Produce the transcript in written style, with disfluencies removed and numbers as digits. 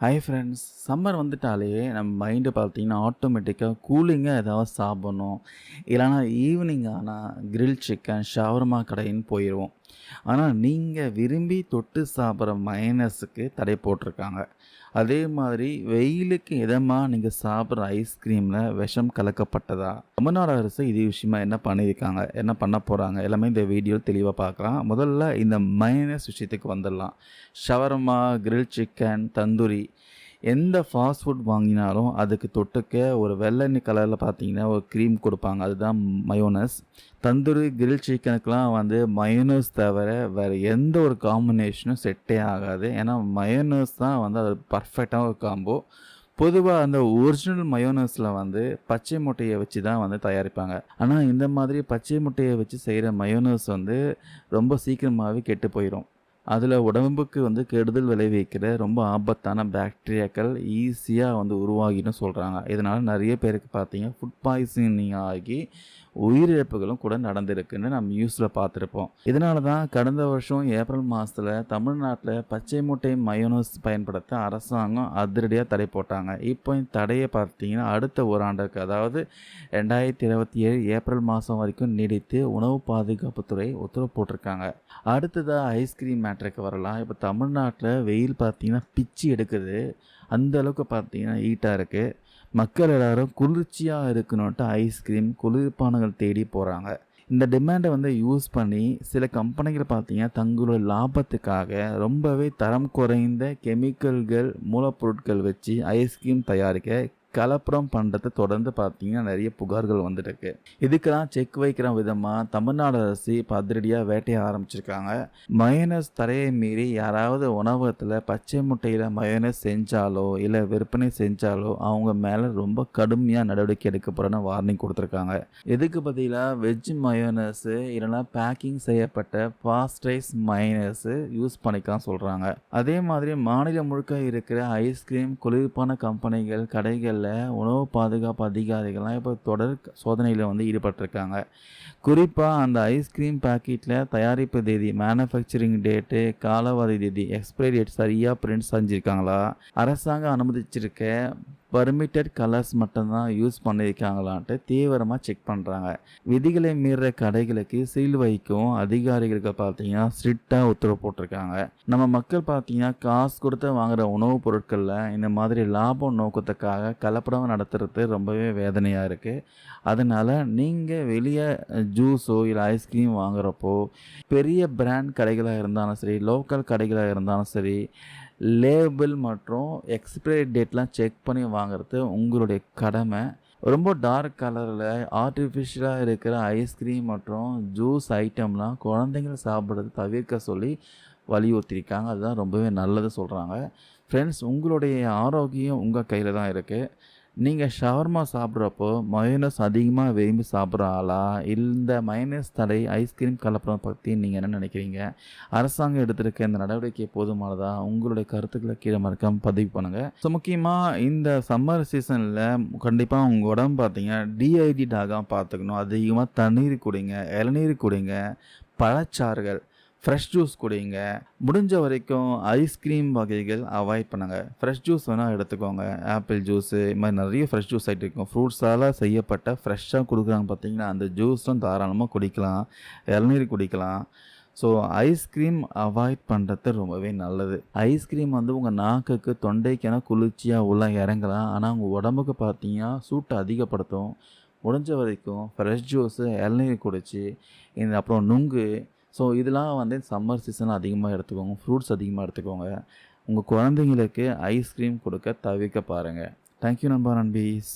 Hi friends, summer வந்துட்டாலே நம்ம mind பார்த்தீங்கன்னா ஆட்டோமேட்டிக்காக கூலிங்காக ஏதாவது சாப்பிடணும். இல்லைனா ஈவினிங் ஆனால் கிரில் சிக்கன் ஷவர்மா கடைன்னு போயிடுவோம். ஆனால் நீங்கள் விரும்பி தொட்டு சாப்பிட்ற மயனஸுக்கு தடை போட்டிருக்காங்க. அதே மாதிரி வெயிலுக்கு இதமாக நீங்கள் சாப்பிட்ற ஐஸ்கிரீமில் விஷம் கலக்கப்பட்டதா? தமிழ்நாடு அரசு இது விஷயமா என்ன பண்ணியிருக்காங்க, என்ன பண்ண போகிறாங்க, எல்லாமே இந்த வீடியோ தெளிவாக பார்க்கலாம். முதல்ல இந்த மயனஸ் விஷயத்துக்கு வந்துடலாம். ஷவர்மா, கிரில் சிக்கன், தந்தூரி எந்த ஃபாஸ்ட் ஃபுட் வாங்கினாலும் அதுக்கு தொட்டுக்க ஒரு வெள்ளை கலரில் பார்த்தீங்கன்னா ஒரு க்ரீம் கொடுப்பாங்க. அதுதான் மயோனஸ். தந்தூரி, கிரில் சிக்கனுக்கெலாம் வந்து மயோனஸ் தவிர வேறு எந்த ஒரு காம்பினேஷனும் செட்டே ஆகாது. ஏன்னா மயோனஸ் தான் வந்து அது பர்ஃபெக்டான ஒரு காம்போ. பொதுவாக அந்த ஒரிஜினல் மயோனஸில் வந்து பச்சை முட்டையை வச்சு தான் வந்து தயாரிப்பாங்க. ஆனால் இந்த மாதிரி பச்சை முட்டையை வச்சு செய்கிற மயோனஸ் வந்து ரொம்ப சீக்கிரமாகவே கெட்டு போயிடும். அதில் உடம்புக்கு வந்து கெடுதல் விளைவிக்கிற ரொம்ப ஆபத்தான பாக்டீரியாக்கள் ஈஸியாக வந்து உருவாகின்னு சொல்கிறாங்க. இதனால் நிறைய பேருக்கு பார்த்தீங்கன்னா ஃபுட் பாய்சனிங் ஆகி உயிரிழப்புகளும் கூட நடந்திருக்குன்னு நம்ம நியூஸில் பார்த்துருப்போம். இதனால தான் கடந்த வருஷம் ஏப்ரல் மாதத்தில் தமிழ்நாட்டில் பச்சை முட்டை மயோனஸ் பயன்படுத்த அரசாங்கம் அதிரடியாக தடை போட்டாங்க. இப்போ இந்த தடையை பார்த்தீங்கன்னா அடுத்த ஓராண்டுக்கு, அதாவது 2027 ஏப்ரல் மாதம் வரைக்கும் நீடித்து உணவு பாதுகாப்புத்துறை உத்தரவு போட்டிருக்காங்க. அடுத்ததாக ஐஸ்கிரீம் மேட்ருக்கு வரலாம். இப்போ தமிழ்நாட்டில் வெயில் பார்த்தீங்கன்னா பிச்சு எடுக்குது. அந்த அளவுக்கு பார்த்தீங்கன்னா ஹீட்டாக இருக்குது. மக்கள் எல்லாரும் குளிர்ச்சியாக இருக்கணுன்ட்டு ஐஸ்கிரீம், குளிர்பானங்கள் தேடி போகிறாங்க. இந்த டிமாண்டை வந்து யூஸ் பண்ணி சில கம்பெனிகள் பார்த்தீங்கன்னா தங்களோட லாபத்துக்காக ரொம்பவே தரம் குறைந்த கெமிக்கல்கள், மூலப்பொருட்கள் வச்சு ஐஸ்கிரீம் தயாரிக்க கலப்படம் பண்ணுறதை தொடர்ந்து பார்த்தீங்கன்னா நிறைய புகார்கள் வந்துருக்கு. இதுக்கெல்லாம் செக் வைக்கிற விதமாக தமிழ்நாடு அரசு இப்போ அதிரடியாக வேட்டையை ஆரம்பிச்சிருக்காங்க. மயோனஸ் தடையை மீறி யாராவது உணவகத்தில் பச்சை முட்டையில் மயோனஸ் செஞ்சாலோ இல்லை விற்பனை செஞ்சாலோ அவங்க மேலே ரொம்ப கடுமையாக நடவடிக்கை எடுக்கப்படுறன்னு வார்னிங் கொடுத்துருக்காங்க. இதுக்கு பதிலாக வெஜ் மயோனஸு இல்லைனா பேக்கிங் செய்யப்பட்ட பாஸ்டரைஸ் மயோனஸு யூஸ் பண்ணிக்கலாம் சொல்கிறாங்க. அதே மாதிரி மாநிலம் முழுக்க இருக்கிற ஐஸ்கிரீம், குளிர்பான கம்பெனிகள், கடைகள் உணவு பாதுகாப்பு அதிகாரிகள்லாம் இப்போ தொடர் சோதனையில் வந்து ஈடுபட்டிருக்காங்க. குறிப்பாக அந்த ஐஸ்கிரீம் பேக்கெட்டில் தயாரிப்பு தேதி, மேனுஃபேக்சரிங் டேட்டு, காலாவதி தேதி, எக்ஸ்பைரி டேட் சரியாக பிரிண்ட் செஞ்சுருக்காங்களா, அரசாங்கம் அனுமதிச்சிருக்க பர்மிட்டட் கலர்ஸ் மட்டும்தான் யூஸ் பண்ணியிருக்காங்களான்ட்டு தீவிரமாக செக் பண்ணுறாங்க. விதிகளை மீறுற கடைகளுக்கு சீல் வைக்கும் அதிகாரிகளுக்கு பார்த்தீங்கன்னா ஸ்ட்ரிக்டாக உத்தரவு போட்டிருக்காங்க. நம்ம மக்கள் பார்த்தீங்கன்னா காசு கொடுத்து வாங்குகிற உணவுப் பொருட்களில் இந்த மாதிரி லாபம் நோக்கத்துக்காக கலப்படம் நடத்துறது ரொம்பவே வேதனையாக இருக்குது. அதனால் நீங்கள் வெளியே ஜூஸோ இல்லை ஐஸ்கிரீம் வாங்குகிறப்போ பெரிய பிராண்ட் கடைகளாக இருந்தாலும் சரி, லோக்கல் கடைகளாக இருந்தாலும் சரி, லேபிள் மற்றும் எக்ஸ்பைரி டேட்லாம் செக் பண்ணி வாங்குறது உங்களுடைய கடமை. ரொம்ப டார்க் கலரில் ஆர்டிஃபிஷியலாக இருக்கிற ஐஸ்கிரீம் மற்றும் ஜூஸ் ஐட்டம்லாம் குழந்தைங்கள் சாப்பிட்றது தவிர்க்க சொல்லி வலியுறுத்தியிருக்காங்க. அதுதான் ரொம்பவே நல்லது சொல்கிறாங்க. ஃப்ரெண்ட்ஸ், உங்களுடைய ஆரோக்கியம் உங்கள் கையில் தான் இருக்குது. நீங்கள் ஷவர்மா சாப்பிட்றப்போ மயோனஸ் அதிகமாக விரும்பி சாப்பிட்ற ஆளா? இந்த மயோனஸ் தடை ஐஸ்கிரீம் கலப்படம் பற்றி நீங்கள் என்ன நினைக்கிறீங்க? அரசாங்கம் எடுத்திருக்க இந்த நடவடிக்கை போதுமானதா? உங்களுடைய கருத்துக்களை கீழே மறக்காமல் பதிவு பண்ணுங்கள். ஸோ முக்கியமாக இந்த சம்மர் சீசனில் கண்டிப்பாக உங்கள் உடம்பு பார்த்தீங்கன்னா டீஹைட்ரேட் ஆகாமல் பார்த்துக்கணும். அதிகமாக தண்ணீர் குடிங்க, இளநீர் குடிங்க, பழச்சாறுகள், ஃப்ரெஷ் ஜூஸ் குடிங்க. முடிஞ்ச வரைக்கும் ஐஸ்கிரீம் வகைகள் அவாய்ட் பண்ணுங்கள். ஃப்ரெஷ் ஜூஸ் வேணால் எடுத்துக்கோங்க. ஆப்பிள் ஜூஸு, இது மாதிரி நிறைய ஃப்ரெஷ் ஜூஸ் ஆகிட்டு இருக்கும். ஃப்ரூட்ஸால் செய்யப்பட்ட ஃப்ரெஷ்ஷாக கொடுக்குறாங்க பார்த்தீங்கன்னா, அந்த ஜூஸும் தாராளமாக குடிக்கலாம், இளநீர் குடிக்கலாம். ஸோ ஐஸ்கிரீம் அவாய்ட் பண்ணுறது ரொம்பவே நல்லது. ஐஸ்கிரீம் வந்து உங்கள் நாக்குக்கு, தொண்டைக்கான குளிர்ச்சியாக உள்ள இறங்கலாம். ஆனால் உங்கள் உடம்புக்கு பார்த்தீங்கன்னா சூட்டை அதிகப்படுத்தும். முடிஞ்ச வரைக்கும் ஃப்ரெஷ் ஜூஸு, இளநீர் குடிச்சு அப்புறம் நுங்கு, ஸோ இதெல்லாம் வந்து சம்மர் சீசனில் அதிகமாக எடுத்துக்கோங்க. ஃப்ரூட்ஸ் அதிகமாக எடுத்துக்கோங்க. உங்கள் குழந்தைங்களுக்கு ஐஸ்கிரீம் கொடுக்க தவிர்க்க பாருங்கள். தேங்க்யூ நண்பா, நண்பீஸ்.